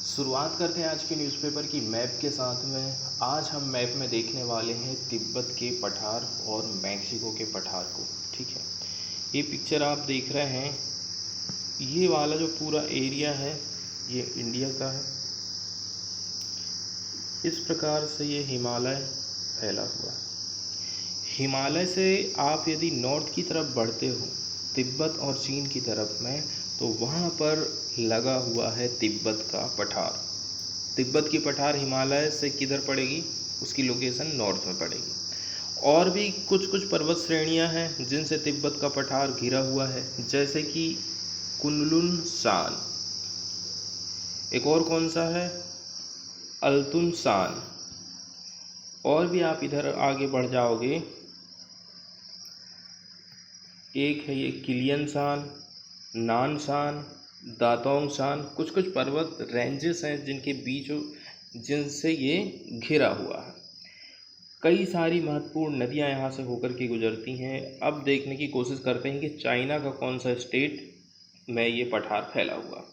शुरुआत करते हैं आज के न्यूज़पेपर की मैप के साथ में। आज हम मैप में देखने वाले हैं तिब्बत के पठार और मैक्सिको के पठार को। ठीक है, ये पिक्चर आप देख रहे हैं, ये वाला जो पूरा एरिया है ये इंडिया का है। इस प्रकार से ये हिमालय फैला हुआ है। हिमालय से आप यदि नॉर्थ की तरफ बढ़ते हो तिब्बत और चीन की तरफ में, तो वहाँ पर लगा हुआ है तिब्बत का पठार। तिब्बत की पठार हिमालय से किधर पड़ेगी, उसकी लोकेशन नॉर्थ में पड़ेगी। और भी कुछ कुछ पर्वत श्रेणियाँ हैं जिनसे तिब्बत का पठार घिरा हुआ है, जैसे कि कुनलुन सान। एक और कौन सा है, अल्तुन सान। और भी आप इधर आगे बढ़ जाओगे, एक है ये किलियन सान, नान सान, दातोंग सान। कुछ कुछ पर्वत रेंजेस हैं जिनके जिनसे ये घिरा हुआ है। कई सारी महत्वपूर्ण नदियां यहाँ से होकर के गुजरती हैं। अब देखने की कोशिश करते हैं कि चाइना का कौन सा स्टेट में ये पठार फैला हुआ।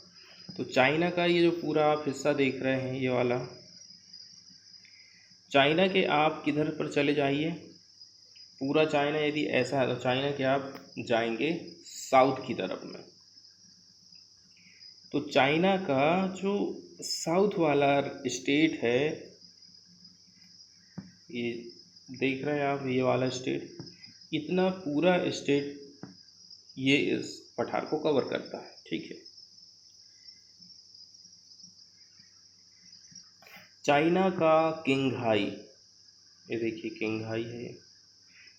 तो चाइना का ये जो पूरा आप हिस्सा देख रहे हैं, ये वाला चाइना के आप किधर पर चले जाइए, पूरा चाइना यदि ऐसा है तो चाइना के आप जाएंगे साउथ की तरफ में। तो चाइना का जो साउथ वाला स्टेट है, ये देख रहे हैं आप, ये वाला स्टेट, इतना पूरा स्टेट ये इस पठार को कवर करता है। ठीक है, चाइना का किंगहाई, ये देखिए किंगहाई है।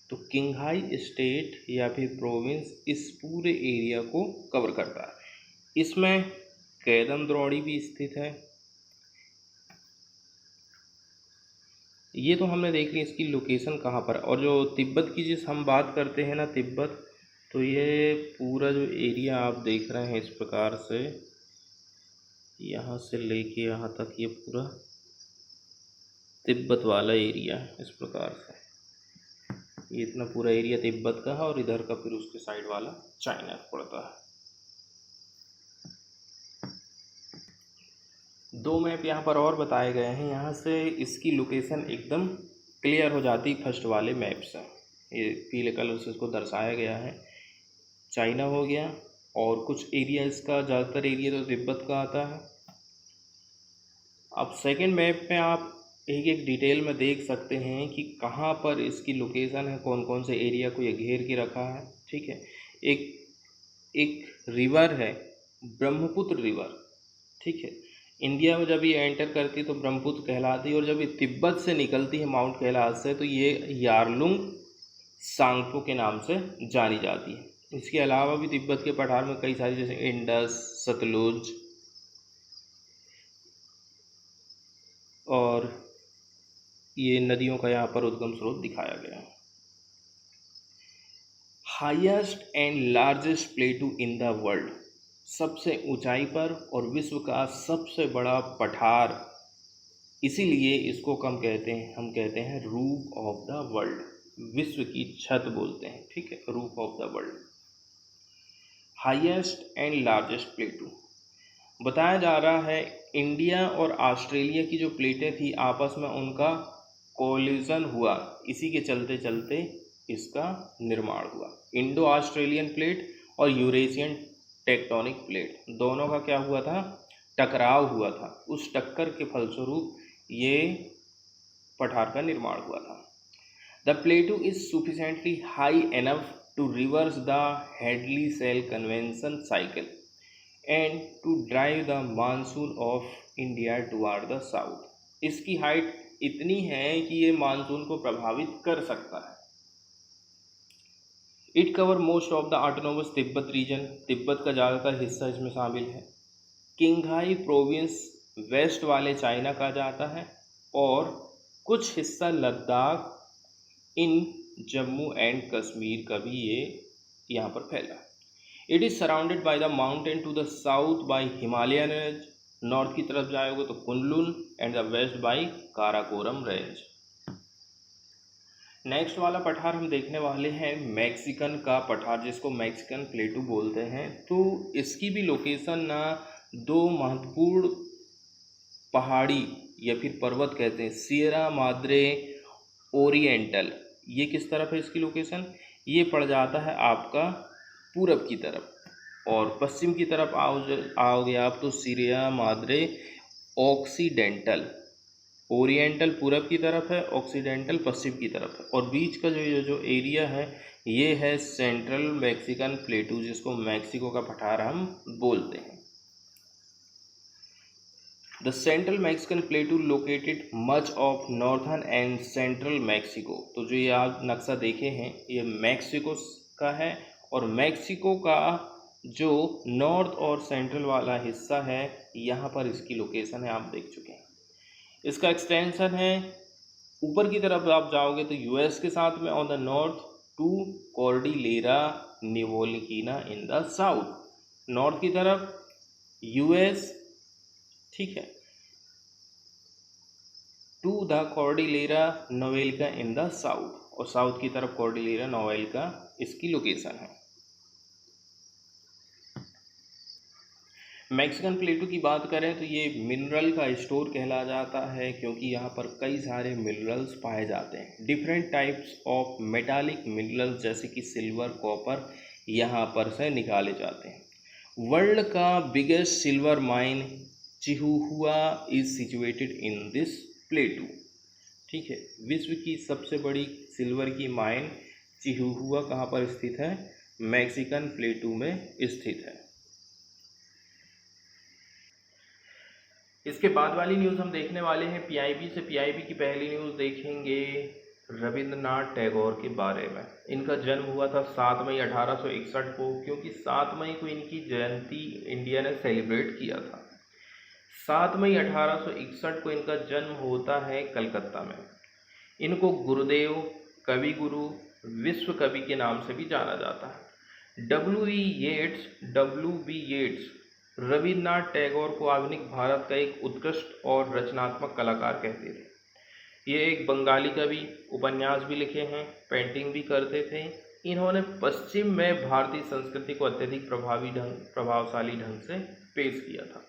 तो किंगहाई स्टेट या फिर प्रोविंस इस पूरे एरिया को कवर करता है। इसमें कैदम द्रोणी भी स्थित है। ये तो हमने देख ली इसकी लोकेशन कहाँ पर। और जो तिब्बत की जिस हम बात करते हैं ना, तिब्बत, तो ये पूरा जो एरिया आप देख रहे हैं इस प्रकार से, यहाँ से लेके यहाँ तक ये पूरा तिब्बत वाला एरिया है। इस प्रकार से ये इतना पूरा एरिया तिब्बत का है और इधर का फिर उसके साइड वाला चाइना पड़ता है। दो मैप यहाँ पर और बताए गए हैं, यहाँ से इसकी लोकेशन एकदम क्लियर हो जाती फर्स्ट वाले मैप से। ये पीले कलर से इसको दर्शाया गया है। चाइना हो गया, और कुछ एरिया इसका, ज़्यादातर एरिया तो तिब्बत का आता है। अब सेकंड मैप में आप एक एक डिटेल में देख सकते हैं कि कहाँ पर इसकी लोकेशन है, कौन कौन से एरिया को ये घेर के रखा है। ठीक है, एक रिवर है, ब्रह्मपुत्र रिवर। ठीक है, इंडिया में जब ये एंटर करती है तो ब्रह्मपुत्र कहलाती है, और जब ये तिब्बत से निकलती है माउंट कैलाश से, तो ये यारलुंग सांगपो के नाम से जानी जाती है। इसके अलावा भी तिब्बत के पठार में कई सारी, जैसे इंडस, सतलुज और ये नदियों का यहाँ पर उद्गम स्रोत दिखाया गया है। Highest and largest प्लेटू in the world, सबसे ऊंचाई पर और विश्व का सबसे बड़ा पठार, इसीलिए इसको हम कहते हैं रूफ ऑफ द वर्ल्ड, विश्व की छत बोलते हैं। ठीक है, roof of the world. Highest and largest प्लेटू बताया जा रहा है, इंडिया और ऑस्ट्रेलिया की जो प्लेटें थी आपस में उनका कोलिजन हुआ, इसी के चलते चलते इसका निर्माण हुआ। इंडो ऑस्ट्रेलियन प्लेट और यूरेशियन टेक्टोनिक प्लेट, दोनों का क्या हुआ था, टकराव हुआ था। उस टक्कर के फलस्वरूप ये पठार का निर्माण हुआ था। The plateau is sufficiently high enough to reverse the Hadley cell convention cycle and to drive the monsoon of India toward the south. इसकी हाइट इतनी है कि ये मानसून को प्रभावित कर सकता है। It cover most of the autonomous Tibet region, Tibet का ज़्यादातर हिस्सा इसमें शामिल है। किंगहाई प्रोविंस वेस्ट वाले चाइना का जाता है, और कुछ हिस्सा लद्दाख, इन जम्मू एंड कश्मीर का भी ये यहाँ पर फैला है। It is surrounded by the mountain to the south by Himalayan range, north की तरफ जाओगे तो Kunlun, and the west by Karakoram range. Next वाला पठार हम देखने वाले हैं मैक्सिकन का पठार, जिसको मैक्सिकन प्लेटू बोलते हैं। तो इसकी भी लोकेशन ना दो महत्वपूर्ण पहाड़ी या फिर पर्वत कहते हैं, सियरा माद्रे ओरिएंटल, ये किस तरफ है इसकी लोकेशन, ये पड़ जाता है आपका पूरब की तरफ, और पश्चिम की तरफ आओगे आप तो सियरा माद्रे ऑक्सीडेंटल, ओरिएंटल पूरब की तरफ है, ऑक्सीडेंटल पश्चिम की तरफ है, और बीच का जो एरिया है ये है सेंट्रल मैक्सिकन प्लेटू, जिसको मैक्सिको का पठार हम बोलते हैं। The central Mexican प्लेटू located much of northern and central Mexico, तो जो ये आप नक्शा देखे हैं ये मैक्सिको का है, और मैक्सिको का जो नॉर्थ और सेंट्रल वाला हिस्सा है यहाँ पर इसकी लोकेशन है, आप देख चुके हैं। इसका एक्सटेंशन है, ऊपर की तरफ आप जाओगे तो यूएस के साथ में on the north to Cordillera Neovolcanica in the south, north की तरफ यूएस, ठीक है, to the Cordillera Neovolcanica in the south, और साउथ की तरफ कॉर्डिलेरा नोवेलिका इसकी लोकेशन है। मैक्सिकन प्लेटू की बात करें तो ये मिनरल का स्टोर कहला जाता है, क्योंकि यहाँ पर कई सारे मिनरल्स पाए जाते हैं, different types of metallic minerals जैसे कि सिल्वर, कॉपर यहाँ पर से निकाले जाते हैं। वर्ल्ड का biggest silver mine Chihuahua is situated in this plateau, ठीक है, विश्व की सबसे बड़ी सिल्वर की माइन चिहुहुआ कहाँ पर स्थित है, मैक्सिकन प्लेटू में स्थित है। इसके बाद वाली न्यूज़ हम देखने वाले हैं पीआईबी से। पीआईबी की पहली न्यूज़ देखेंगे रविंद्रनाथ टैगोर के बारे में। इनका जन्म हुआ था 7 मई 1861 को, क्योंकि 7 मई को इनकी जयंती इंडिया ने सेलिब्रेट किया था। 7 मई 1861 को इनका जन्म होता है कलकत्ता में। इनको गुरुदेव, कवि गुरु, विश्व कवि के नाम से भी जाना जाता है। W.B. येट्स रविन्द्रनाथ टैगोर को आधुनिक भारत का एक उत्कृष्ट और रचनात्मक कलाकार कहते थे। ये एक बंगाली कवि, उपन्यास भी लिखे हैं, पेंटिंग भी करते थे। इन्होंने पश्चिम में भारतीय संस्कृति को अत्यधिक प्रभावशाली ढंग से पेश किया था।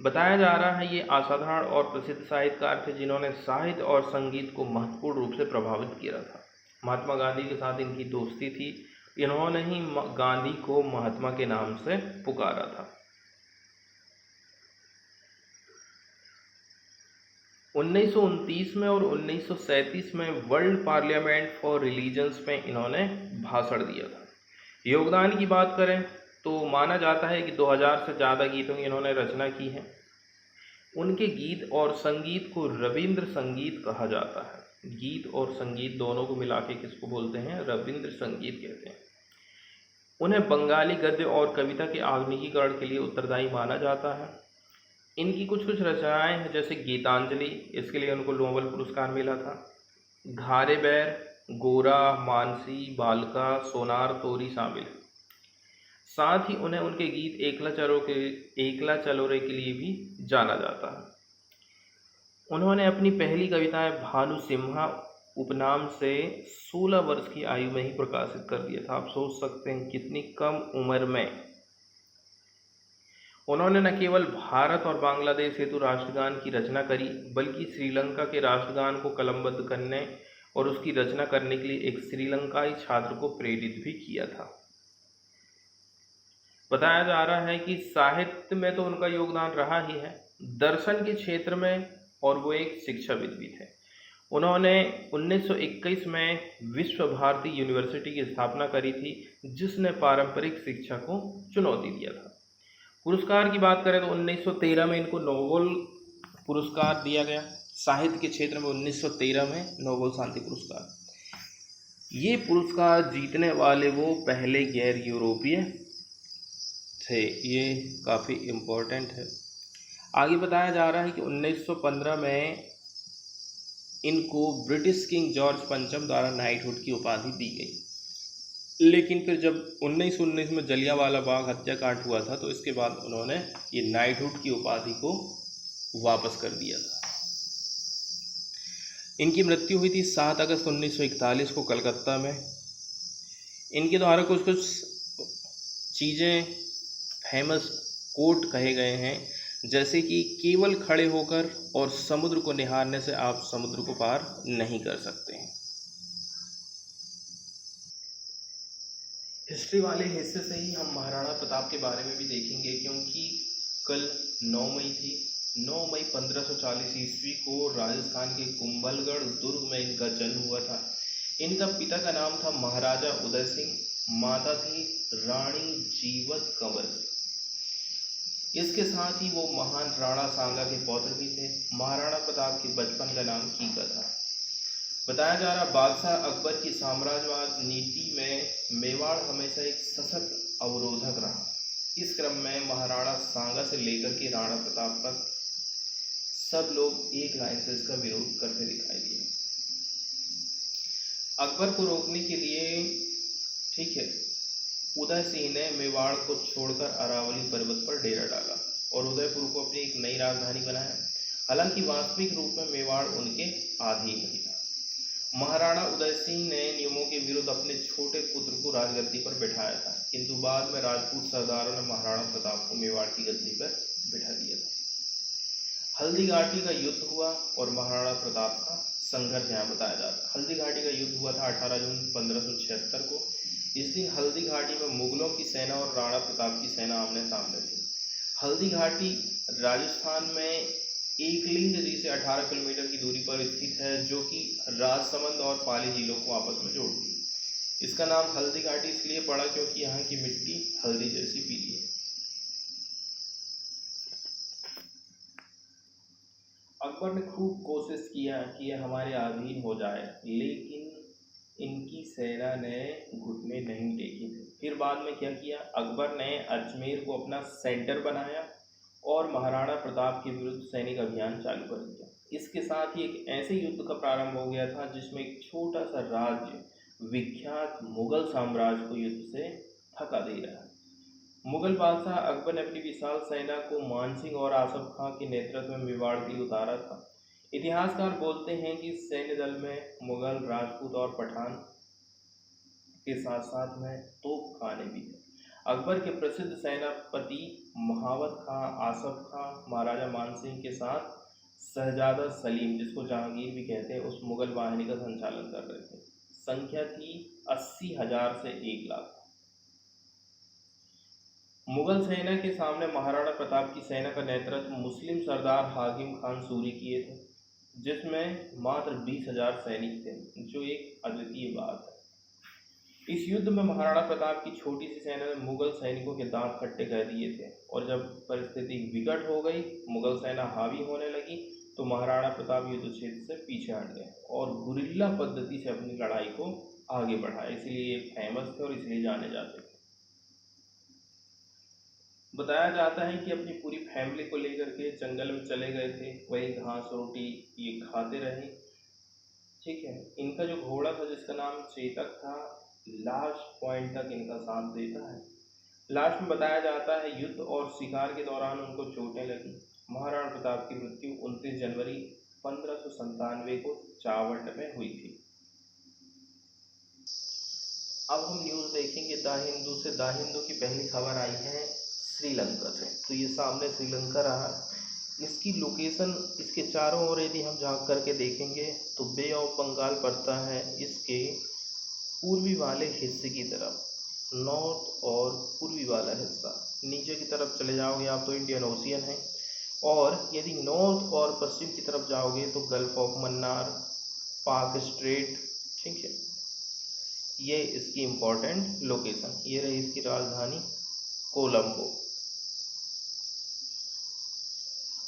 बताया जा रहा है ये असाधारण और प्रसिद्ध साहित्यकार थे, जिन्होंने साहित्य और संगीत को महत्वपूर्ण रूप से प्रभावित किया था। महात्मा गांधी के साथ इनकी दोस्ती थी। इन्होंने ही गांधी को महात्मा के नाम से पुकारा था। 1929 में और 1937 में वर्ल्ड पार्लियामेंट फॉर रिलीजन्स में इन्होंने भाषण दिया था। योगदान की बात करें तो माना जाता है कि 2000 से ज़्यादा गीतों की इन्होंने रचना की है। उनके गीत और संगीत को रविंद्र संगीत कहा जाता है। गीत और संगीत दोनों को मिला के किसको बोलते हैं, रविंद्र संगीत कहते हैं। उन्हें बंगाली गद्य और कविता के आधुनिकीकरण के लिए उत्तरदायी माना जाता है। इनकी कुछ रचनाएं हैं, जैसे गीतांजलि, इसके लिए उनको नोबेल पुरस्कार मिला था। घारे बैर, गोरा, मानसी, बालका, सोनार तोरी शामिल है। साथ ही उन्हें उनके गीत एकला चलो रे के लिए भी जाना जाता है। उन्होंने अपनी पहली कविताएं भानु सिम्हा उपनाम से 16 वर्ष की आयु में ही प्रकाशित कर दिया था। आप सोच सकते हैं कितनी कम उम्र में उन्होंने न केवल भारत और बांग्लादेश हेतु राष्ट्रगान की रचना करी, बल्कि श्रीलंका के राष्ट्रगान को कलमबद्ध करने और उसकी रचना करने के लिए एक श्रीलंकाई छात्र को प्रेरित भी किया था। बताया जा रहा है कि साहित्य में तो उनका योगदान रहा ही है, दर्शन के क्षेत्र में, और वो एक शिक्षाविद भी थे। उन्होंने 1921 में विश्व भारती यूनिवर्सिटी की स्थापना करी थी, जिसने पारंपरिक शिक्षा को चुनौती दिया था। पुरस्कार की बात करें तो 1913 में इनको नोबेल पुरस्कार दिया गया। साहित्य के क्षेत्र में 1913 में नोबेल शांति पुरस्कार। ये पुरस्कार जीतने वाले वो पहले गैर यूरोपीय थे। ये काफ़ी इम्पोर्टेंट है। आगे बताया जा रहा है कि 1915 में इनको ब्रिटिश किंग जॉर्ज पंचम द्वारा नाइटहुड की उपाधि दी गई, लेकिन फिर जब 1919 में जलियांवाला बाग हत्याकांड हुआ था तो इसके बाद उन्होंने ये नाइटहुड की उपाधि को वापस कर दिया था। इनकी मृत्यु हुई थी 7 अगस्त 1941 को कलकत्ता में। इनके द्वारा कुछ चीज़ें फेमस कोट कहे गए हैं, जैसे कि केवल खड़े होकर और समुद्र को निहारने से आप समुद्र को पार नहीं कर सकते हैं। हिस्ट्री वाले हिस्से से ही हम महाराणा प्रताप के बारे में भी देखेंगे, क्योंकि कल 9 मई थी। 9 मई 1540 ईस्वी को राजस्थान के कुंभलगढ़ दुर्ग में इनका जन्म हुआ था। इनका पिता का नाम था महाराजा उदय सिंह, माता थी रानी जीवत कंवर। इसके साथ ही वो महान राणा सांगा के पौत्र भी थे। महाराणा प्रताप के बचपन का नाम कीका था। बताया जा रहा बादशाह अकबर की साम्राज्यवाद नीति में मेवाड़ हमेशा एक सशक्त अवरोधक रहा। इस क्रम में महाराणा सांगा से लेकर के राणा प्रताप तक सब लोग एक लाइन से इसका विरोध करते दिखाई दिए। अकबर को रोकने के लिए ठीक है, उदय सिंह ने मेवाड़ को छोड़कर अरावली पर्वत पर डेरा डाला और उदयपुर को अपनी एक नई राजधानी बनाया। हालांकि वास्तविक रूप में मेवाड़ उनके अधीन ही था। महाराणा उदय सिंह ने नियमों के विरुद्ध अपने छोटे पुत्र को राजगद्दी पर बैठाया था, किंतु बाद में राजपूत सरदारों ने महाराणा प्रताप को मेवाड़ की गद्दी पर बैठा दिया था। हल्दी घाटी का युद्ध हुआ और महाराणा प्रताप का संघर्ष यहाँ बताया जाता है। हल्दी घाटी का युद्ध हुआ था 18 जून 1576 को। इस दिन हल्दी घाटी में मुगलों की सेना और राणा प्रताप की सेना आमने सामने थी। हल्दी घाटी राजस्थान में एकलिंग से 18 किलोमीटर की दूरी पर स्थित है, जो कि राजसमंद और पाली जिलों को आपस में जोड़ती है। इसका नाम हल्दी घाटी इसलिए पड़ा क्योंकि यहाँ की मिट्टी हल्दी जैसी पीली है। अकबर ने खूब कोशिश किया कि यह हमारे अधीन हो जाए, लेकिन इनकी सेना ने घुटने नहीं टेके थे। फिर बाद में क्या किया, अकबर ने अजमेर को अपना सेंटर बनाया और महाराणा प्रताप के विरुद्ध सैनिक अभियान चालू कर दिया। इसके साथ ही एक ऐसे युद्ध का प्रारंभ हो गया था जिसमें एक छोटा सा राज्य विख्यात मुगल साम्राज्य को युद्ध से थका दे रहा है। मुगल बादशाह अकबर ने अपनी विशाल सेना को मानसिंह और आसफ खां के नेतृत्व में मेवाड़ के लिए उतारा था। इतिहासकार बोलते हैं कि सैन्य दल में मुगल, राजपूत और पठान के साथ साथ में तोप खाने भी थे। अकबर के प्रसिद्ध सेनापति महावत खां, आसफ खां, महाराजा मानसिंह के साथ शहजादा सलीम, जिसको जहांगीर भी कहते हैं, उस मुगल वाहिनी का संचालन कर रहे थे। संख्या थी 80,000 से 1 लाख। मुगल सेना के सामने महाराणा प्रताप की सेना का नेतृत्व मुस्लिम सरदार हाकिम खान सूरी किए थे, जिसमें मात्र 20,000 सैनिक थे, जो एक अद्वितीय बात है। इस युद्ध में महाराणा प्रताप की छोटी सी सेना ने मुगल सैनिकों के दांत खट्टे कर दिए थे और जब परिस्थिति विकट हो गई, मुगल सेना हावी होने लगी, तो महाराणा प्रताप युद्ध क्षेत्र से पीछे हट गए और गुरिल्ला पद्धति से अपनी लड़ाई को आगे बढ़ाया। इसलिए ये फेमस थे और इसलिए जाने जाते थे। बताया जाता है कि अपनी पूरी फैमिली को लेकर के जंगल में चले गए थे, वही घास रोटी ये खाते रहे। ठीक है, इनका जो घोड़ा था जिसका नाम चेतक था, लास्ट पॉइंट तक इनका साथ देता है। लास्ट में बताया जाता है युद्ध और शिकार के दौरान उनको चोटें लगी। महाराणा प्रताप की मृत्यु 29 जनवरी 1597 को चावंड में हुई थी। अब हम न्यूज़ देखेंगे द हिंदू से। द हिंदू की पहली खबर आई है श्रीलंका से। तो ये सामने श्रीलंका रहा। इसकी लोकेशन, इसके चारों ओर यदि हम झांक करके देखेंगे तो बे ऑफ बंगाल पड़ता है इसके पूर्वी वाले हिस्से की तरफ, नॉर्थ और पूर्वी वाला हिस्सा। नीचे की तरफ चले जाओगे आप तो इंडियन ओशियन है, और यदि नॉर्थ और पश्चिम की तरफ जाओगे तो गल्फ ऑफ मन्नार, पाक स्ट्रेट। ठीक है, ये इसकी इम्पोर्टेंट लोकेशन। ये रही इसकी राजधानी कोलंबो।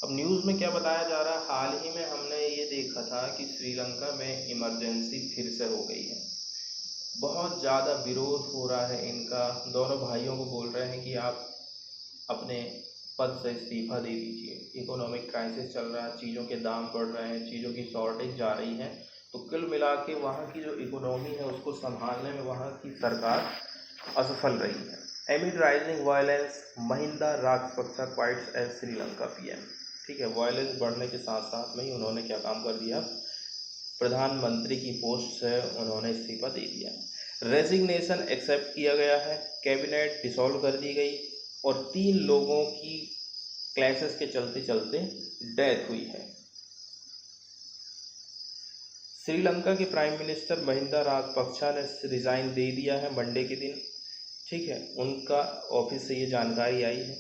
अब न्यूज़ में क्या बताया जा रहा है, हाल ही में हमने ये देखा था कि श्रीलंका में इमरजेंसी फिर से हो गई है। बहुत ज़्यादा विरोध हो रहा है इनका। दोनों भाइयों को बोल रहे हैं कि आप अपने पद से इस्तीफा दे दीजिए। इकोनॉमिक क्राइसिस चल रहा है, चीज़ों के दाम बढ़ रहे हैं, चीज़ों की शॉर्टेज जा रही है। तो कुल मिला के वहाँ की जो इकोनॉमी है उसको संभालने में वहाँ की सरकार असफल रही है। Amid rising violence, Mahinda Rajapaksa quits as Sri Lanka PM. ठीक है, वायलेंस बढ़ने के साथ साथ में ही उन्होंने क्या काम कर दिया, प्रधानमंत्री की पोस्ट से उन्होंने इस्तीफा दे दिया। रेजिग्नेशन एक्सेप्ट किया गया है, कैबिनेट डिसॉल्व कर दी गई और 3 लोगों की क्लैशेस के चलते चलते डेथ हुई है। श्रीलंका के प्राइम मिनिस्टर महिंदा राजपक्षा ने रिज़ाइन दे दिया है मंडे के दिन, ठीक है, उनका ऑफिस से ये जानकारी आई है।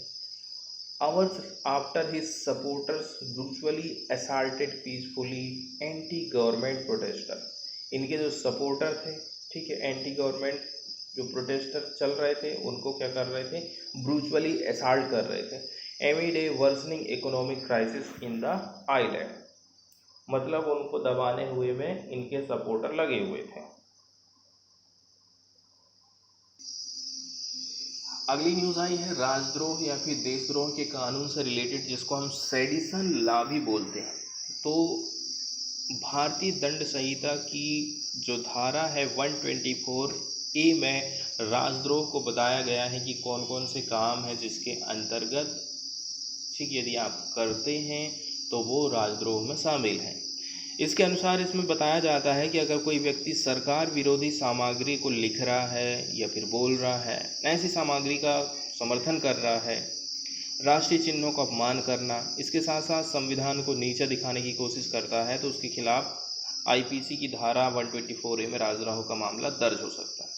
Hours after his supporters brutally assaulted peacefully anti government protester, इनके जो सपोर्टर थे, ठीक है, एंटी गवर्नमेंट जो प्रोटेस्टर चल रहे थे उनको क्या कर रहे थे, ब्रूटली असॉल्ट कर रहे थे। एमिड ए worsening economic crisis in the island, मतलब उनको दबाने हुए में इनके सपोर्टर लगे हुए थे। अगली न्यूज़ आई है राजद्रोह या फिर देशद्रोह के कानून से रिलेटेड, जिसको हम सेडिशन लॉ भी बोलते हैं। तो भारतीय दंड संहिता की जो धारा है 124A में राजद्रोह को बताया गया है कि कौन कौन से काम है जिसके अंतर्गत, ठीक, यदि आप करते हैं तो वो राजद्रोह में शामिल है। इसके अनुसार इसमें बताया जाता है कि अगर कोई व्यक्ति सरकार विरोधी सामग्री को लिख रहा है या फिर बोल रहा है, ऐसी सामग्री का समर्थन कर रहा है, राष्ट्रीय चिन्हों का अपमान करना, इसके साथ साथ संविधान को नीचा दिखाने की कोशिश करता है, तो उसके खिलाफ आईपीसी की धारा 124A में राजद्रोह का मामला दर्ज हो सकता है।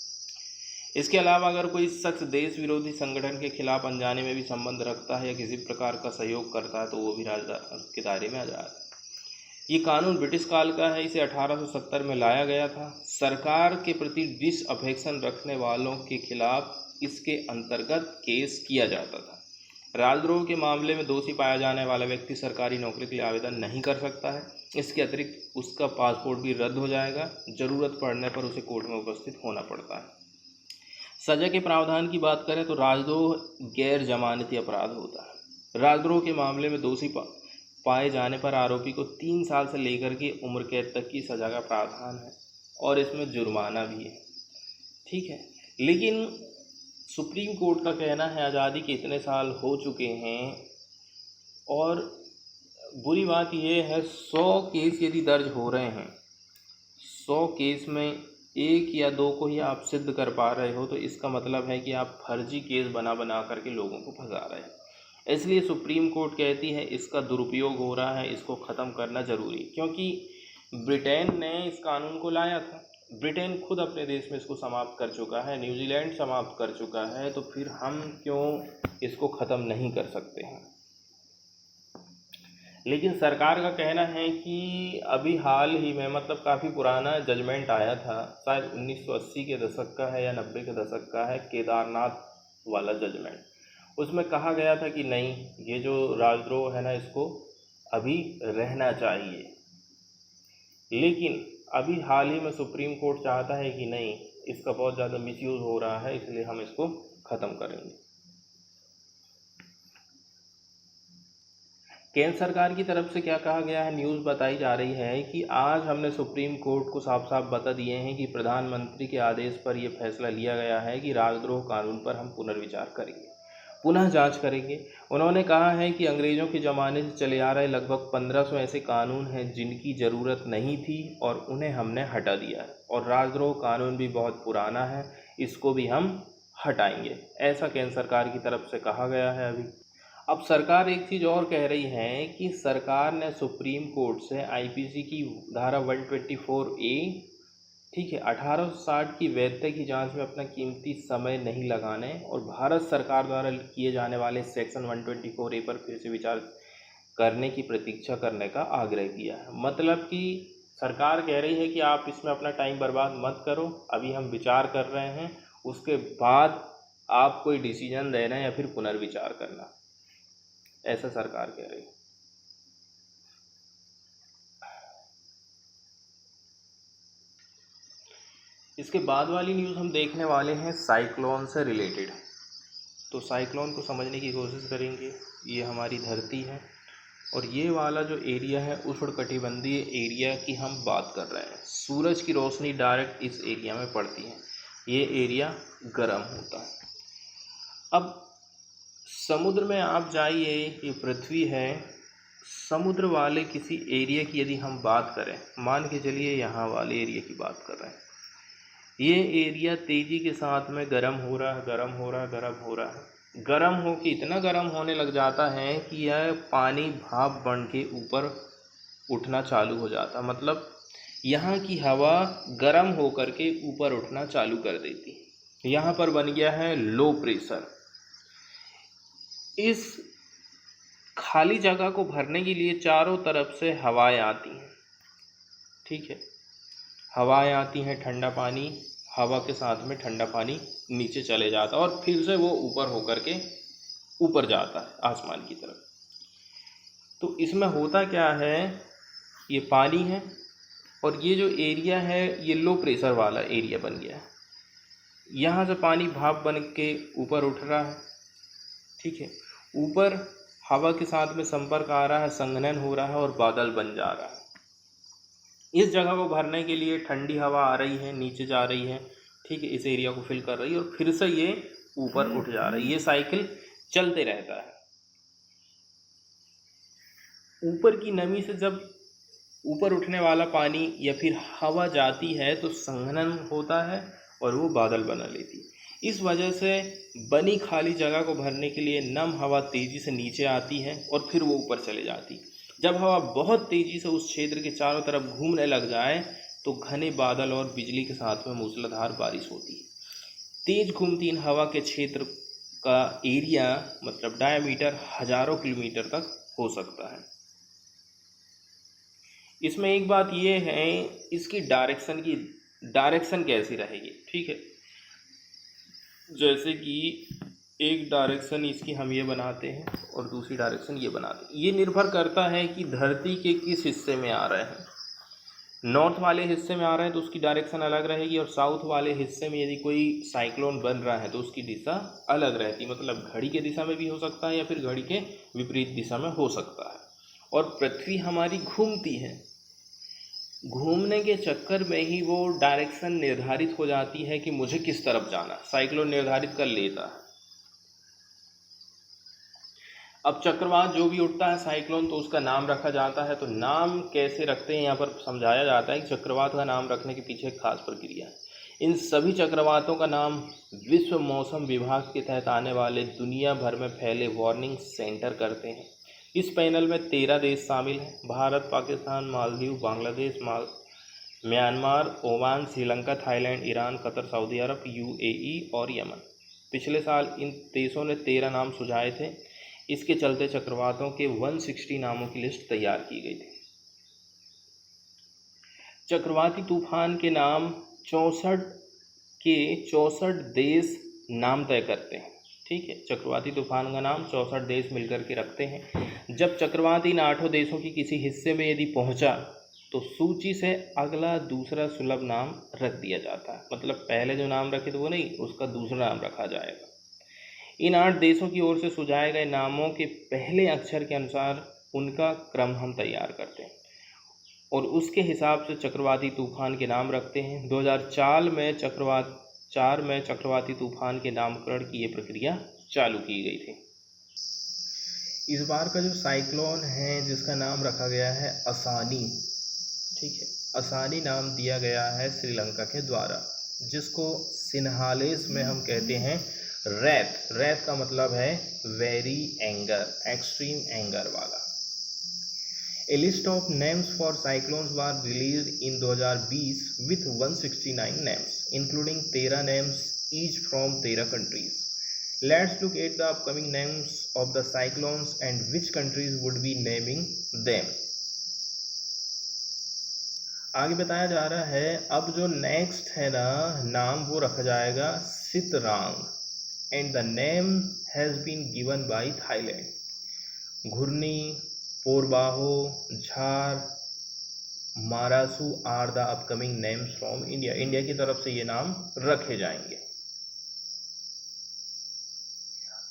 इसके अलावा अगर कोई शख्स देश विरोधी संगठन के खिलाफ अनजाने में भी संबंध रखता है या किसी प्रकार का सहयोग करता है तो वो भी राजद्रोह के दायरे में आ जाता है। ये कानून ब्रिटिश काल का है, इसे 1870 में लाया गया था। सरकार के प्रति डिसअफेक्शन रखने वालों के खिलाफ इसके अंतर्गत केस किया जाता था। राजद्रोह के मामले में दोषी पाया जाने वाला व्यक्ति सरकारी नौकरी के लिए आवेदन नहीं कर सकता है। इसके अतिरिक्त उसका पासपोर्ट भी रद्द हो जाएगा। ज़रूरत पड़ने पर उसे कोर्ट में उपस्थित होना पड़ता है। सजा के प्रावधान की बात करें तो राजद्रोह गैर जमानती अपराध होता है। राजद्रोह के मामले में दोषी पाए जाने पर आरोपी को 3 साल से लेकर के उम्र कैद तक की सज़ा का प्रावधान है और इसमें जुर्माना भी है, ठीक है। लेकिन सुप्रीम कोर्ट का कहना है आज़ादी के इतने साल हो चुके हैं और बुरी बात यह है 100 केस यदि दर्ज हो रहे हैं, 100 केस में 1 या 2 को ही आप सिद्ध कर पा रहे हो, तो इसका मतलब है कि आप फर्जी केस बना करके लोगों को फंसा रहे हैं। इसलिए सुप्रीम कोर्ट कहती है इसका दुरुपयोग हो रहा है, इसको ख़त्म करना ज़रूरी, क्योंकि ब्रिटेन ने इस कानून को लाया था। ब्रिटेन खुद अपने देश में इसको समाप्त कर चुका है, न्यूजीलैंड समाप्त कर चुका है, तो फिर हम क्यों इसको ख़त्म नहीं कर सकते हैं। लेकिन सरकार का कहना है कि अभी हाल ही में, मतलब काफ़ी पुराना जजमेंट आया था, शायद 1980 के दशक का है या 90 के दशक का है, केदारनाथ वाला जजमेंट। उसमें कहा गया था कि नहीं, ये जो राजद्रोह है ना, इसको अभी रहना चाहिए। लेकिन अभी हाल ही में सुप्रीम कोर्ट चाहता है कि नहीं, इसका बहुत ज़्यादा मिसयूज़ हो रहा है, इसलिए हम इसको ख़त्म करेंगे। केंद्र सरकार की तरफ से क्या कहा गया है, न्यूज़ बताई जा रही है कि आज हमने सुप्रीम कोर्ट को साफ साफ बता दिए हैं कि प्रधानमंत्री के आदेश पर यह फैसला लिया गया है कि राजद्रोह कानून पर हम पुनर्विचार करेंगे, पुनः जांच करेंगे। उन्होंने कहा है कि अंग्रेज़ों के ज़माने से चले आ रहे लगभग 1500 ऐसे कानून हैं जिनकी ज़रूरत नहीं थी और उन्हें हमने हटा दिया है, और राजद्रोह कानून भी बहुत पुराना है, इसको भी हम हटाएंगे, ऐसा केंद्र सरकार की तरफ से कहा गया है। अभी अब सरकार एक चीज़ और कह रही है कि सरकार ने सुप्रीम कोर्ट से आईपीसी की धारा 124A, ठीक है, 1860 की वैधता की जांच में अपना कीमती समय नहीं लगाने और भारत सरकार द्वारा किए जाने वाले सेक्शन 124A पर फिर से विचार करने की प्रतीक्षा करने का आग्रह किया है। मतलब कि सरकार कह रही है कि आप इसमें अपना टाइम बर्बाद मत करो, अभी हम विचार कर रहे हैं, उसके बाद आप कोई डिसीजन देना या फिर पुनर्विचार करना, ऐसा सरकार कह रही है। इसके बाद वाली न्यूज़ हम देखने वाले हैं साइक्लोन से रिलेटेड। तो साइक्लोन को समझने की कोशिश करेंगे। ये हमारी धरती है और ये वाला जो एरिया है उष्णकटिबंधीय एरिया की हम बात कर रहे हैं। सूरज की रोशनी डायरेक्ट इस एरिया में पड़ती है, ये एरिया गर्म होता है। अब समुद्र में आप जाइए, ये पृथ्वी है, समुद्र वाले किसी एरिया की यदि हम बात करें, मान के चलिए यहाँ वाले एरिया की बात कर रहे हैं, ये एरिया तेज़ी के साथ में गर्म हो रहा है, गर्म हो रहा है, गर्म हो रहा है। गर्म हो के इतना गर्म होने लग जाता है कि यह पानी भाप बन के ऊपर उठना चालू हो जाता, मतलब यहाँ की हवा गर्म होकर के ऊपर उठना चालू कर देती। यहाँ पर बन गया है लो प्रेशर। इस खाली जगह को भरने के लिए चारों तरफ से हवाएं आती हैं, ठीक है, हवाएं आती हैं, ठंडा पानी, हवा के साथ में ठंडा पानी नीचे चले जाता है और फिर से वो ऊपर होकर के ऊपर जाता है आसमान की तरफ। तो इसमें होता क्या है, ये पानी है और ये जो एरिया है ये लो प्रेशर वाला एरिया बन गया है। यहाँ से पानी भाप बन के ऊपर उठ रहा है, ठीक है, ऊपर हवा के साथ में संपर्क आ रहा है, संघनन हो रहा है और बादल बन जा रहा है। इस जगह को भरने के लिए ठंडी हवा आ रही है, नीचे जा रही है, ठीक है, इस एरिया को फिल कर रही है और फिर से ये ऊपर उठ जा रही है। ये साइकिल चलते रहता है। ऊपर की नमी से जब ऊपर उठने वाला पानी या फिर हवा जाती है तो संघनन होता है और वो बादल बना लेती है। इस वजह से बनी खाली जगह को भरने के लिए नम हवा तेज़ी से नीचे आती है और फिर वो ऊपर चले जाती है। जब हवा बहुत तेज़ी से उस क्षेत्र के चारों तरफ घूमने लग जाए तो घने बादल और बिजली के साथ में मूसलाधार बारिश होती है। तेज घूमती इन हवा के क्षेत्र का एरिया, मतलब डायमीटर, हजारों किलोमीटर तक हो सकता है। इसमें एक बात ये है, इसकी डायरेक्शन कैसी रहेगी, ठीक है। जैसे कि एक डायरेक्शन इसकी हम ये बनाते हैं और दूसरी डायरेक्शन ये बनाते हैं। ये निर्भर करता है कि धरती के किस हिस्से में आ रहे हैं। नॉर्थ वाले हिस्से में आ रहे हैं तो उसकी डायरेक्शन अलग रहेगी और साउथ वाले हिस्से में यदि कोई साइक्लोन बन रहा है तो उसकी दिशा अलग रहती है, मतलब घड़ी के दिशा में भी हो सकता है या फिर घड़ी के विपरीत दिशा में हो सकता है। और पृथ्वी हमारी घूमती है, घूमने के चक्कर में ही वो डायरेक्शन निर्धारित हो जाती है कि मुझे किस तरफ जाना, साइक्लोन निर्धारित कर लेता है। अब चक्रवात जो भी उठता है साइक्लोन, तो उसका नाम रखा जाता है। तो नाम कैसे रखते हैं यहाँ पर समझाया जाता है कि चक्रवात का नाम रखने के पीछे एक खास प्रक्रिया है। इन सभी चक्रवातों का नाम विश्व मौसम विभाग के तहत आने वाले दुनिया भर में फैले वार्निंग सेंटर करते हैं। इस पैनल में 13 देश शामिल हैं: Bharat, Pakistan, Maldives, Bangladesh, Myanmar, Oman, Sri Lanka, Thailand, Iran, Qatar, Saudi Arabia, UAE और यमन। पिछले साल इन देशों ने 13 नाम सुझाए थे। इसके चलते चक्रवातों के 160 नामों की लिस्ट तैयार की गई थी। चक्रवाती तूफान के नाम 64 देश नाम तय करते हैं, ठीक है। चक्रवाती तूफान का नाम 64 देश मिलकर के रखते हैं। जब चक्रवात इन 8 देशों की किसी हिस्से में यदि पहुंचा तो सूची से अगला दूसरा सुलभ नाम रख दिया जाता है, मतलब पहले जो नाम रखे थे वो नहीं, उसका दूसरा नाम रखा जाएगा। इन 8 देशों की ओर से सुझाए गए नामों के पहले अक्षर के अनुसार उनका क्रम हम तैयार करते हैं और उसके हिसाब से चक्रवाती तूफान के नाम रखते हैं। 2004 में चक्रवाती तूफान के नामकरण की ये प्रक्रिया चालू की गई थी। इस बार का जो साइक्लोन है जिसका नाम रखा गया है असानी, ठीक है, असानी नाम दिया गया है श्रीलंका के द्वारा, जिसको सिन्हालेस में हम कहते हैं रैत का मतलब है वेरी एंगर, एक्सट्रीम एंगर वाला। A list of names for cyclones was released in 2020 with 169 names, including 13 names each from 13 countries. Let's look at the upcoming names of the cyclones and which countries would be naming them. आगे बताया जा रहा है, अब जो next है ना नाम, वो रखा जाएगा Sitrang, and the name has been given by Thailand. Ghurni, Probaho, Jhar, Murasu are the upcoming names from India. India की तरफ से ये नाम रखे जाएंगे।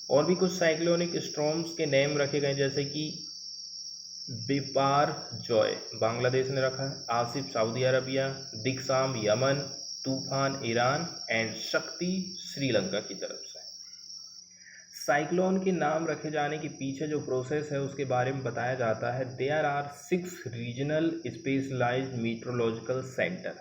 और भी कुछ साइक्लोनिक स्टॉर्म्स के नेम रखे गए, जैसे कि बिपार जॉय बांग्लादेश ने रखा है, आसिफ सऊदी अरबिया, दिक्साम यमन, तूफान ईरान एंड शक्ति श्रीलंका की तरफ से। साइक्लोन के नाम रखे जाने के पीछे जो प्रोसेस है उसके बारे में बताया जाता है। There are 6 regional specialised meteorological centre.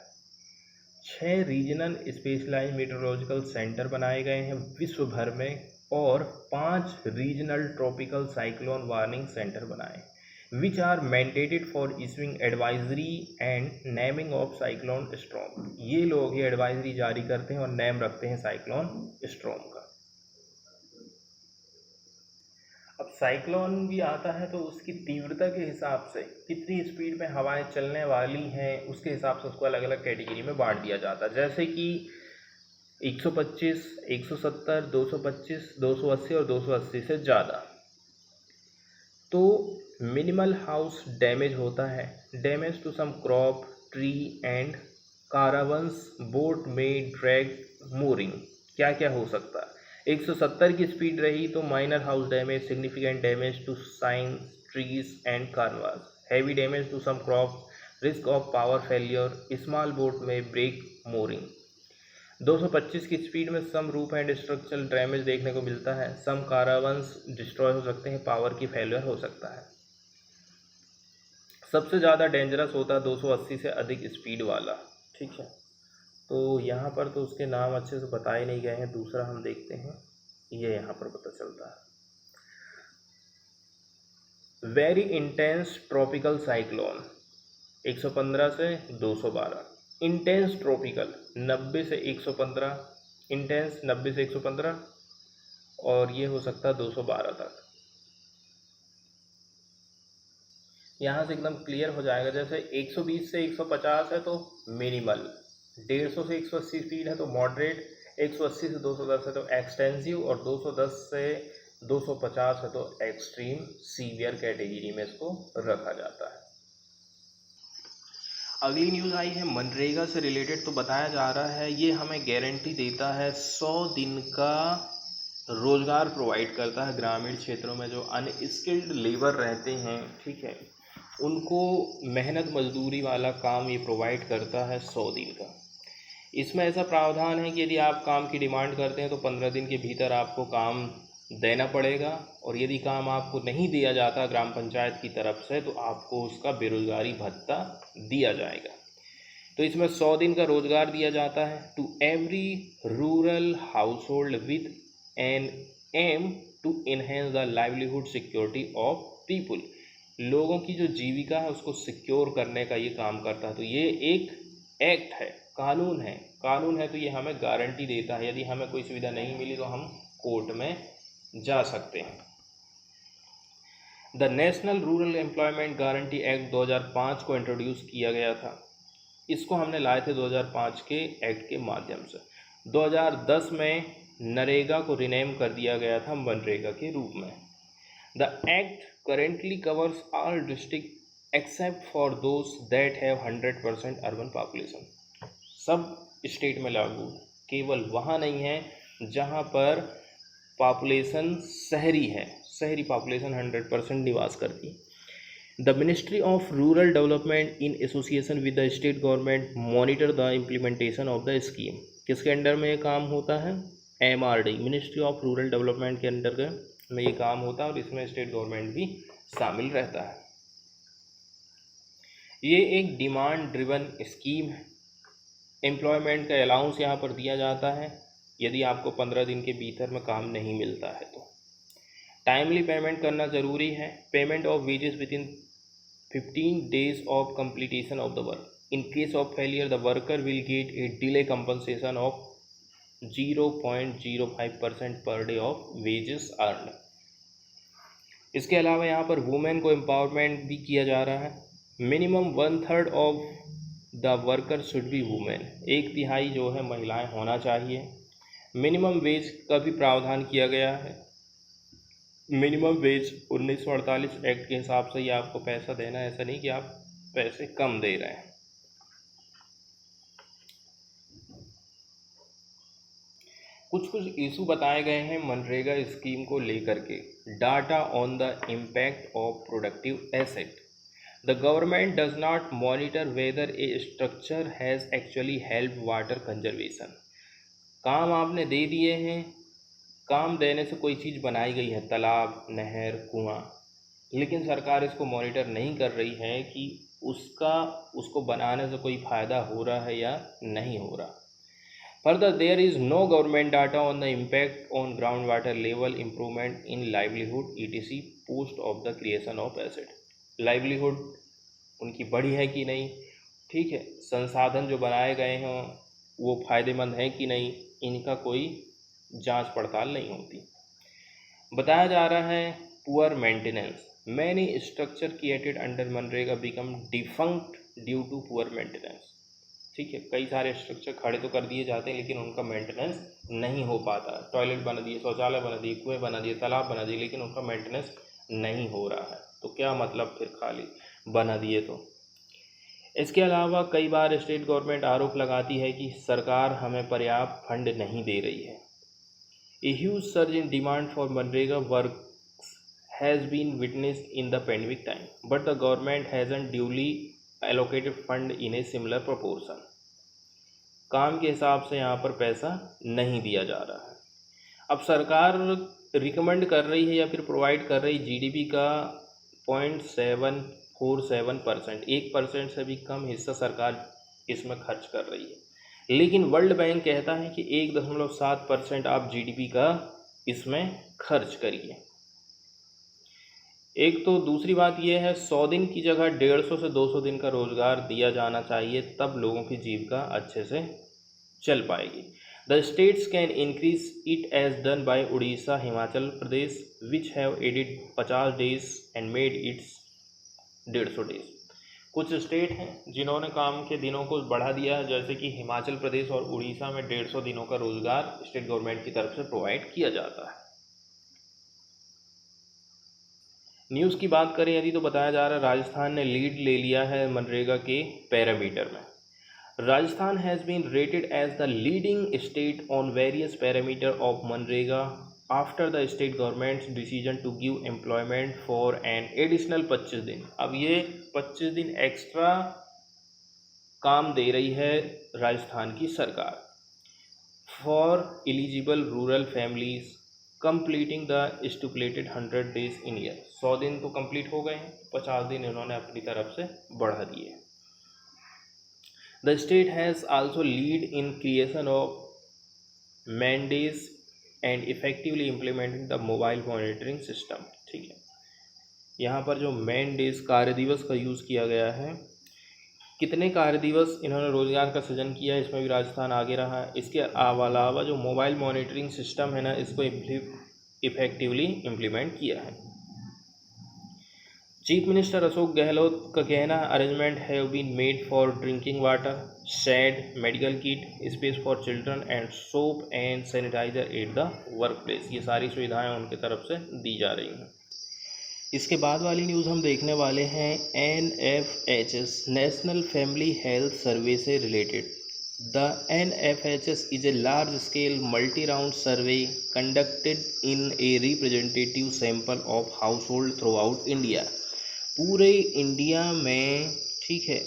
6 regional specialised meteorological centre बनाए गए हैं विश्व भर में और 5 regional tropical cyclone warning centre बनाए, which are mandated for issuing advisory and naming of cyclone storm. ये लोग ये एडवाइजरी जारी करते हैं और नेम रखते हैं साइक्लोन स्टॉर्म का। अब साइक्लोन भी आता है तो उसकी तीव्रता के हिसाब से, कितनी स्पीड में हवाएं चलने वाली हैं, उसके हिसाब से उसको अलग अलग कैटेगरी में बांट दिया जाता है। जैसे कि 125, 170, 225, 280 और 280 से ज़्यादा। तो मिनिमल हाउस डैमेज होता है, damage to some crop, tree and caravans, boat में ड्रैग, mooring। क्या क्या हो सकता है? 170 की स्पीड रही तो minor house damage, significant damage to sign, trees and canvas, heavy damage to some crop, risk of power failure, small boat में ब्रेक, mooring। 225 की स्पीड में some roof and structural damage देखने को मिलता है, सम कारावंस डिस्ट्रॉय हो सकते हैं, पावर की फेलियर हो सकता है। सबसे ज़्यादा डेंजरस होता है 280 से अधिक स्पीड वाला। ठीक है, तो यहाँ पर तो उसके नाम अच्छे से बताए नहीं गए हैं। दूसरा हम देखते हैं, ये यहाँ पर पता चलता है, वेरी इंटेंस ट्रॉपिकल साइक्लोन 115 से 212, इंटेंस ट्रॉपिकल 90 से 115, इंटेंस 90 से 115, और ये हो सकता है 212 तक। यहाँ से एकदम क्लियर हो जाएगा। जैसे 120 से 150 है तो मिनिमल, 150 से 180 स्पीड है तो मॉडरेट, 180 से 210 है तो एक्सटेंसिव, और 210 से 250 है तो एक्सट्रीम सीवियर कैटेगरी में इसको रखा जाता है। अगली न्यूज़ आई है मनरेगा से रिलेटेड। तो बताया जा रहा है ये हमें गारंटी देता है 100 दिन का रोज़गार प्रोवाइड करता है ग्रामीण क्षेत्रों में जो अनस्किल्ड लेबर रहते हैं। ठीक है, उनको मेहनत मजदूरी वाला काम ये प्रोवाइड करता है 100 दिन का। इसमें ऐसा प्रावधान है कि यदि आप काम की डिमांड करते हैं तो 15 दिन के भीतर आपको काम देना पड़ेगा, और यदि काम आपको नहीं दिया जाता ग्राम पंचायत की तरफ से तो आपको उसका बेरोजगारी भत्ता दिया जाएगा। तो इसमें 100 दिन का रोजगार दिया जाता है to every rural household with an aim to enhance the livelihood security of people. लोगों की जो जीविका है उसको सिक्योर करने का ये काम करता है। तो ये एक एक्ट है, कानून है तो ये हमें गारंटी देता है। यदि हमें कोई सुविधा नहीं मिली तो हम कोर्ट में जा सकते हैं। The national rural employment guarantee act 2005 को इंट्रोड्यूस किया गया था। इसको हमने लाए थे 2005 के एक्ट के माध्यम से। 2010 में नरेगा को रिनेम कर दिया गया था मनरेगा के रूप में। The act currently covers all district except for those that have 100% urban population. सब स्टेट में लागू, केवल वहाँ नहीं है जहाँ पर पॉपुलेशन शहरी है, शहरी पॉपुलेशन 100% निवास करती। The ministry of rural development in association with the state government monitor the implementation of the scheme. किसके अंडर में ये काम होता है? MRD, ministry of rural development के अंडर में ये काम होता है, और इसमें स्टेट गवर्नमेंट भी शामिल रहता है। ये एक डिमांड ड्रिवन स्कीम है। एम्प्लॉयमेंट का अलाउंस यहाँ पर दिया जाता है यदि आपको 15 दिन के भीतर में काम नहीं मिलता है तो। टाइमली पेमेंट करना ज़रूरी है। Payment of wages with in 15 days of completion of the work. In case of failure the worker will get a delay compensation of 0.05% per day of wages earn. इसके अलावा यहाँ पर वुमेन को empowerment भी किया जा रहा है। Minimum 1/3 of the worker should be women, 1/3 जो है महिलाएं होना चाहिए। मिनिमम वेज का भी प्रावधान किया गया है। मिनिमम वेज 1948 एक्ट के हिसाब से ही आपको पैसा देना है, ऐसा नहीं कि आप पैसे कम दे रहे हैं। कुछ इशू बताए गए हैं मनरेगा स्कीम को लेकर के। Data on the impact of productive asset. The government does not monitor whether a structure has actually help water conservation. काम आपने दे दिए हैं, काम देने से कोई चीज़ बनाई गई है, तालाब, नहर, कुआं, लेकिन सरकार इसको मॉनिटर नहीं कर रही है कि उसको बनाने से कोई फ़ायदा हो रहा है या नहीं हो रहा। Further, there is no government data on the impact on groundwater level, improvement in livelihood, etc. post of the creation of asset. Livelihood उनकी बढ़ी है कि नहीं, ठीक है, संसाधन जो बनाए गए हैं वो फ़ायदेमंद हैं कि नहीं, इनका कोई जांच पड़ताल नहीं होती। बताया जा रहा है poor maintenance, many structure created under MNREGA become defunct due to poor maintenance. ठीक है, कई सारे स्ट्रक्चर खड़े तो कर दिए जाते हैं लेकिन उनका मेंटेनेंस नहीं हो पाता। टॉयलेट बना दिए, शौचालय बना दिए, कुएँ बना दिए, तालाब बना दिए, लेकिन उनका मेंटेनेंस नहीं हो रहा है, तो क्या मतलब फिर खाली बना दिए तो। इसके अलावा कई बार स्टेट गवर्नमेंट आरोप लगाती है कि सरकार हमें पर्याप्त फंड नहीं दे रही है। A huge surge in demand for MNREGA works has been witnessed in the pandemic time, but the government hasn't duly allocated fund in a similar proportion. काम के हिसाब से यहाँ पर पैसा नहीं दिया जा रहा है। अब सरकार रिकमेंड कर रही है या फिर प्रोवाइड कर रही जीडीपी का 0.747%, 1% से भी कम हिस्सा सरकार इसमें खर्च कर रही है, लेकिन वर्ल्ड बैंक कहता है कि 1.7% आप जीडीपी का इसमें खर्च करिए। एक तो दूसरी बात यह है 100 दिन की जगह 150 से 200 दिन का रोजगार दिया जाना चाहिए, तब लोगों की जीविका अच्छे से चल पाएगी। The states can increase it as done by Orissa, Himachal Pradesh, which have added 50 days and made its 150 days. कुछ स्टेट हैं जिन्होंने काम के दिनों को बढ़ा दिया है, जैसे कि हिमाचल प्रदेश और उड़ीसा में 150 दिनों का रोजगार स्टेट गवर्नमेंट की तरफ से प्रोवाइड किया जाता है। न्यूज़ की बात करें यदि तो बताया जा रहा है राजस्थान ने लीड ले लिया है मनरेगा के पैरामीटर में। Rajasthan has been rated as the leading state on various parameter of MNREGA after the state government's decision to give employment for an additional 25 दिन। अब ये 25 दिन एक्स्ट्रा काम दे रही है राजस्थान की सरकार for eligible rural families completing the stipulated 100 days in year. 100 दिन तो कंप्लीट हो गए हैं, 50 दिन इन्होंने अपनी तरफ से बढ़ा दिए। The state has also lead in creation of mandays and effectively implementing the mobile monitoring system. ठीक है, यहाँ पर जो मैन डेज कार्य दिवस का यूज़ किया गया है, कितने कार्य दिवस इन्होंने रोजगार का सृजन किया है, इसमें भी राजस्थान आगे रहा है। इसके अलावा जो मोबाइल मॉनिटरिंग सिस्टम है ना, इसको इफेक्टिवली इम्प्लीमेंट किया है। चीफ मिनिस्टर अशोक गहलोत का कहना है arrangement have been made for drinking water, shed, medical kit, space for children and soap and sanitizer at the work place. ये सारी सुविधाएं उनकी तरफ से दी जा रही हैं। इसके बाद वाली न्यूज़ हम देखने वाले हैं NFHS, national family health survey से रिलेटेड। The NFHS is a large scale multi round survey conducted in a representative sample of household throughout India. पूरे इंडिया में, ठीक है,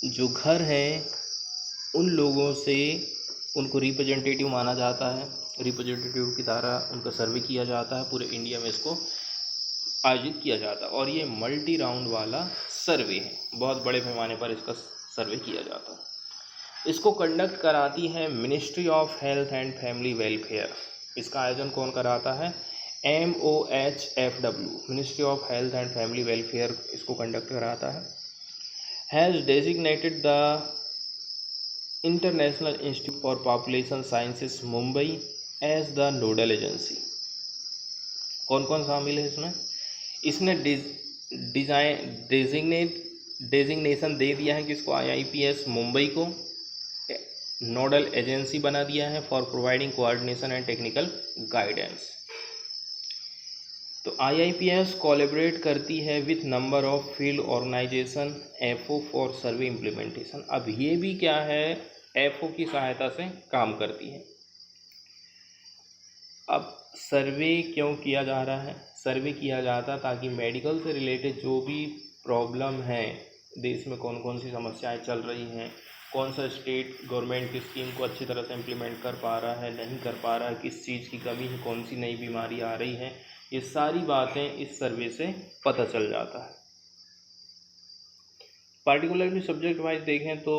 जो घर हैं उन लोगों से उनको रिप्रेजेंटेटिव माना जाता है, रिप्रेजेंटेटिव की द्वारा उनका सर्वे किया जाता है, पूरे इंडिया में इसको आयोजित किया जाता है। और ये मल्टी राउंड वाला सर्वे है, बहुत बड़े पैमाने पर इसका सर्वे किया जाता है। इसको कंडक्ट कराती है ministry of health and family welfare. इसका आयोजन कौन कराता है? MOHFW, ministry of health and family welfare इसको कंडक्ट कराता है। Has designated the international institute for population sciences Mumbai as the nodal agency. कौन कौन शामिल है इसमें? इसने डेजिग्नेशन दे दिया है कि इसको IIPS मुंबई को नोडल एजेंसी बना दिया है for providing coordination and technical guidance. तो IIPS कोलैबोरेट करती है with number of field organization FO for survey implementation. अब ये भी क्या है, FO की सहायता से काम करती है। अब सर्वे क्यों किया जा रहा है? सर्वे किया जाता है ताकि मेडिकल से रिलेटेड जो भी प्रॉब्लम है, देश में कौन कौन सी समस्याएं चल रही हैं, कौन सा स्टेट गवर्नमेंट की स्कीम को अच्छी तरह से इम्प्लीमेंट कर पा रहा है, नहीं कर पा रहा है, किस चीज़ की कमी है, कौन सी नई बीमारी आ रही है, ये सारी बातें इस सर्वे से पता चल जाता है। पार्टिकुलरली सब्जेक्ट वाइज देखें तो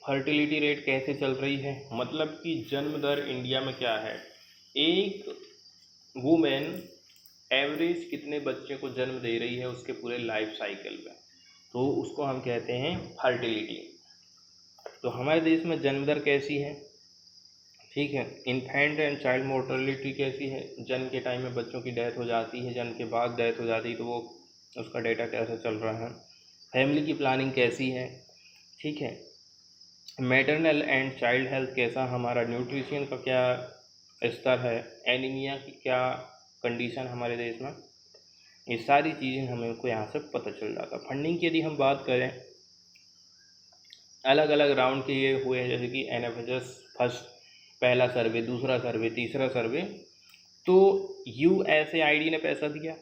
फर्टिलिटी रेट कैसे चल रही है, मतलब कि जन्म दर इंडिया में क्या है, एक वुमेन एवरेज कितने बच्चे को जन्म दे रही है उसके पूरे लाइफ साइकिल में, तो उसको हम कहते हैं फर्टिलिटी। तो हमारे देश में जन्म दर कैसी है, ठीक है, इन्फेंट एंड चाइल्ड मोर्टेलिटी कैसी है, जन्म के टाइम में बच्चों की डेथ हो जाती है, जन्म के बाद डेथ हो जाती है, तो वो उसका डेटा कैसे चल रहा है, फैमिली की प्लानिंग कैसी है, ठीक है, मैटरनल एंड चाइल्ड हेल्थ कैसा हमारा, न्यूट्रिशन का क्या स्तर है, एनीमिया की क्या कंडीशन हमारे देश में, ये सारी चीज़ें हमें को यहाँ से पता चल जाता। फंडिंग की यदि हम बात करें, अलग अलग राउंड के ये हुए हैं, जैसे कि NFHS फर्स्ट पहला सर्वे, दूसरा सर्वे, तीसरा सर्वे, तो USAID ने पैसा दिया,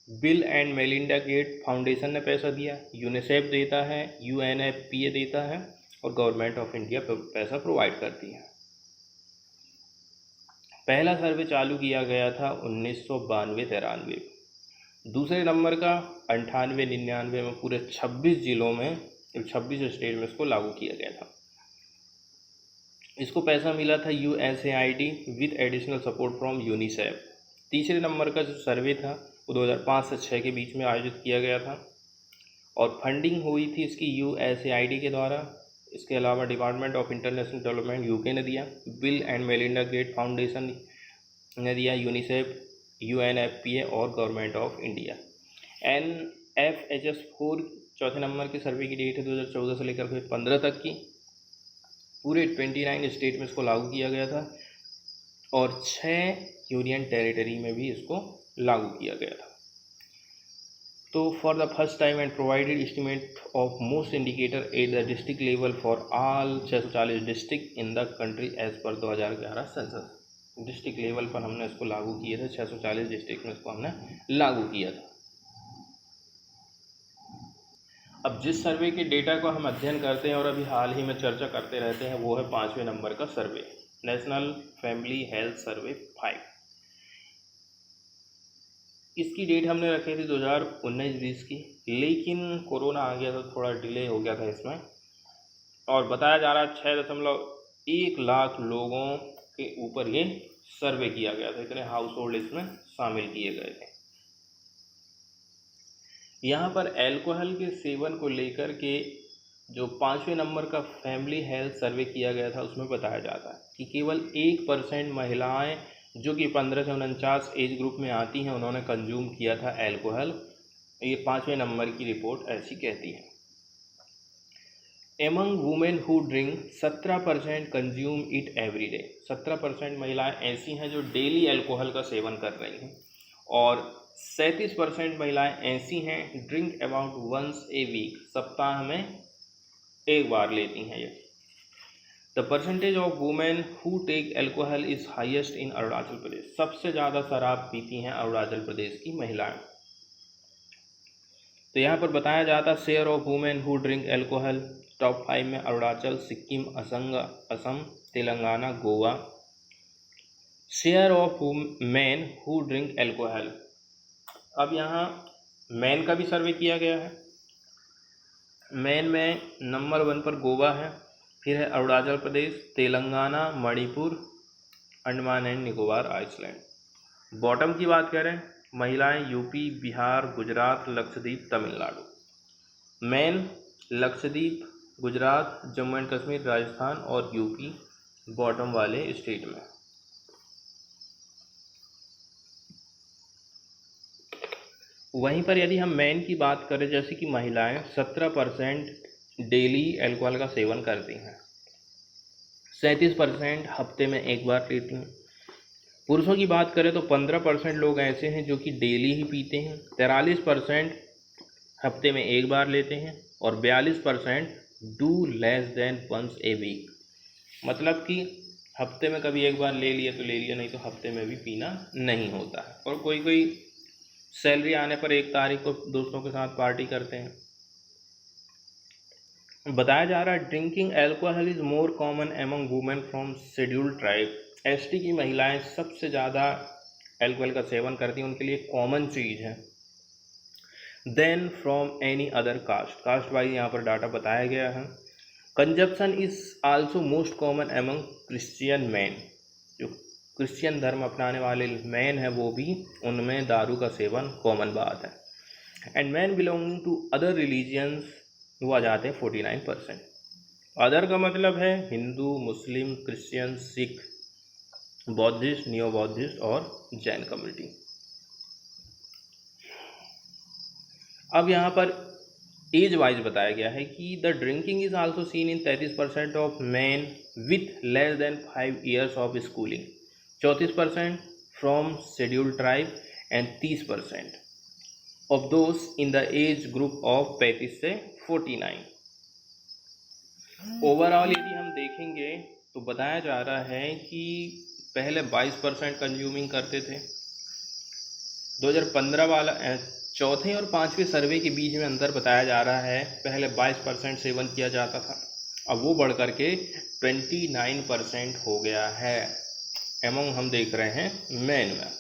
Bill and Melinda Gate foundation ने पैसा दिया, यूनिसेफ देता है, UNFPA देता है और गवर्नमेंट ऑफ इंडिया पैसा प्रोवाइड करती है। पहला सर्वे चालू किया गया था 1992-93, दूसरे नंबर का 98-99 में पूरे 26 जिलों में, 26 स्टेट में इसको लागू किया गया था। इसको पैसा मिला था USAID with additional support from UNICEF. तीसरे नंबर का जो सर्वे था वो 2005 से 2006 के बीच में आयोजित किया गया था और फंडिंग हुई थी इसकी USAID के द्वारा। इसके अलावा department of international development UK ने दिया, Bill and Melinda Gate foundation ने दिया, यूनिसेफ, UNFPA और गवर्नमेंट ऑफ इंडिया। NFHS 4 चौथे नंबर के सर्वे की डेट है 2014 से लेकर फिर 15 तक की, पूरे 29 स्टेट में इसको लागू किया गया था और 6 यूनियन टेरिटरी में भी इसको लागू किया गया था। तो for the first time and provided estimate of most indicator at the district level for all 640 district in the country as per 2011 census. District level पर हमने इसको लागू किया था, 640 डिस्ट्रिक्ट में इसको हमने लागू किया था। अब जिस सर्वे के डेटा को हम अध्ययन करते हैं और अभी हाल ही में चर्चा करते रहते हैं वो है 5वें नंबर का सर्वे, नेशनल फैमिली हेल्थ सर्वे 5। इसकी डेट हमने रखी थी 2019-20 की, लेकिन कोरोना आ गया तो थोड़ा डिले हो गया था इसमें, और बताया जा रहा है 6.1 लाख लोगों के ऊपर ये सर्वे किया गया था, इतने हाउस होल्ड इसमें शामिल किए गए थे। यहाँ पर अल्कोहल के सेवन को लेकर के जो 5वें नंबर का फैमिली हेल्थ सर्वे किया गया था उसमें बताया जाता है कि केवल 1% महिलाएं जो कि 15 से 49 एज ग्रुप में आती हैं उन्होंने कंज्यूम किया था अल्कोहल। ये 5वें नंबर की रिपोर्ट ऐसी कहती है। Among women who drink 17% consume it every day. 17% महिलाएं ऐसी हैं जो डेली अल्कोहल का सेवन कर रही हैं और 37% महिलाएं ऐसी हैं drink about once a week, सप्ताह में एक बार लेती हैं ये। The percentage of women who take alcohol is highest in Arunachal Pradesh. सबसे ज़्यादा शराब पीती हैं अरुणाचल प्रदेश की महिलाएं। तो यहाँ पर बताया जाता share of women who drink alcohol, top 5 में Arunachal, Sikkim, Assam, Telangana, Goa. Share of man who drink alcohol, अब यहाँ मैन का भी सर्वे किया गया है। मैन में नंबर 1 पर गोवा है, फिर है Arunachal Pradesh, Telangana, Manipur, Andaman and Nicobar island. Bottom की बात करें, महिलाएं UP, Bihar, Gujarat, Lakshadweep, Tamil Nadu. Man Lakshadweep, Gujarat, Jammu and Kashmir, Rajasthan और यूपी बॉटम वाले स्टेट में। वहीं पर यदि हम मैन की बात करें, जैसे कि महिलाएं 17% डेली अल्कोहल का सेवन करती हैं, 37% हफ्ते में एक बार पीती हैं। पुरुषों की बात करें तो 15% लोग ऐसे हैं जो कि डेली ही पीते हैं, 43% हफ्ते में एक बार लेते हैं और 42% do less than once a week. मतलब कि हफ्ते में कभी एक बार ले लिया तो ले लिया, नहीं तो हफ्ते में भी पीना नहीं होता है। और कोई कोई सैलरी आने पर 1 तारीख को दोस्तों के साथ पार्टी करते हैं। बताया जा रहा है drinking alcohol is more common among women from scheduled tribe. ST की महिलाएं सबसे ज़्यादा एल्कोहल का सेवन करती हैं, उनके लिए कॉमन चीज़ है than from any other caste. Caste wise यहाँ पर डाटा बताया गया है। Consumption is also most common among Christian man, जो क्रिश्चियन धर्म अपनाने वाले मैन है वो भी, उनमें दारू का सेवन कॉमन बात है। And man belonging to other religions वो आ जाते हैं 49%। अदर का मतलब है Hindu, Muslim, Christian, Sikh, Buddhist, neo Buddhist और जैन कम्युनिटी। अब यहाँ पर एज वाइज बताया गया है कि the drinking is also seen in 33% of man with less than 5 years of schooling, 34% from scheduled tribe and 30% of those in the age group of 35 से 49। Overall यदि हम देखेंगे तो बताया जा रहा है कि पहले 22% कंज्यूमिंग करते थे। 2015 वाला चौथे और पांचवें सर्वे के बीच में अंतर बताया जा रहा है। पहले 22% सेवन किया जाता था, अब वो बढ़ करके 29% हो गया है। एमंग हम देख रहे हैं मैन में।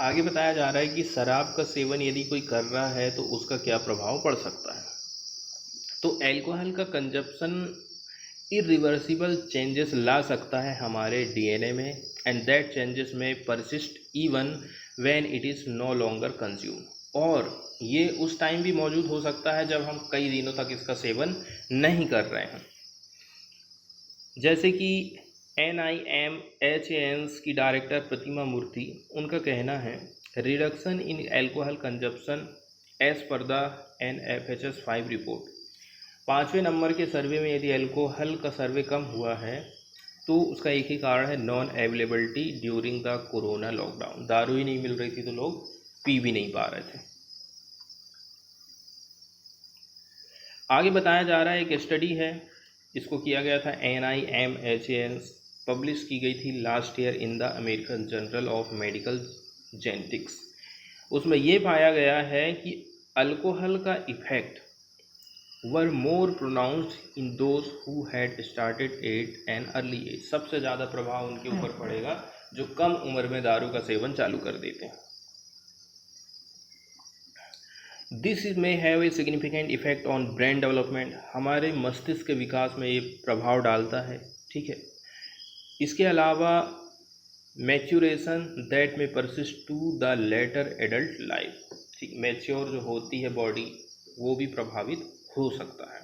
आगे बताया जा रहा है कि शराब का सेवन यदि कोई कर रहा है तो उसका क्या प्रभाव पड़ सकता है। तो एल्कोहल का कंजप्शन इरिवर्सिबल चेंजेस ला सकता है हमारे डीएनए में, एंड दैट चेंजेस में persist even when it is no longer consume, और ये उस टाइम भी मौजूद हो सकता है जब हम कई दिनों तक इसका सेवन नहीं कर रहे हैं। जैसे कि NIMHANS की डायरेक्टर प्रतिमा मूर्ति, उनका कहना है reduction in alcohol consumption as per the NFHS 5 report. 5वें नंबर के सर्वे में यदि एल्कोहल का सर्वे कम हुआ है तो उसका एक ही कारण है, non availability during the corona lockdown. दारू ही नहीं मिल रही थी तो लोग पी भी नहीं पा रहे थे। आगे बताया जा रहा है एक स्टडी है, इसको किया गया था NIMHANS, पब्लिश की गई थी last year in the American journal of medical genetics. उसमें ये पाया गया है कि अल्कोहल का effect were more pronounced in those who had started at an early age. सबसे ज़्यादा प्रभाव उनके ऊपर पड़ेगा जो कम उम्र में दारू का सेवन चालू कर देते हैं। दिस में have a significant effect on brain development, हमारे मस्तिष्क के विकास में ये प्रभाव डालता है। ठीक है, इसके अलावा मैच्योरेशन दैट में persist to the later adult life. ठीक, मैच्योर जो होती है बॉडी वो भी प्रभावित हो सकता है।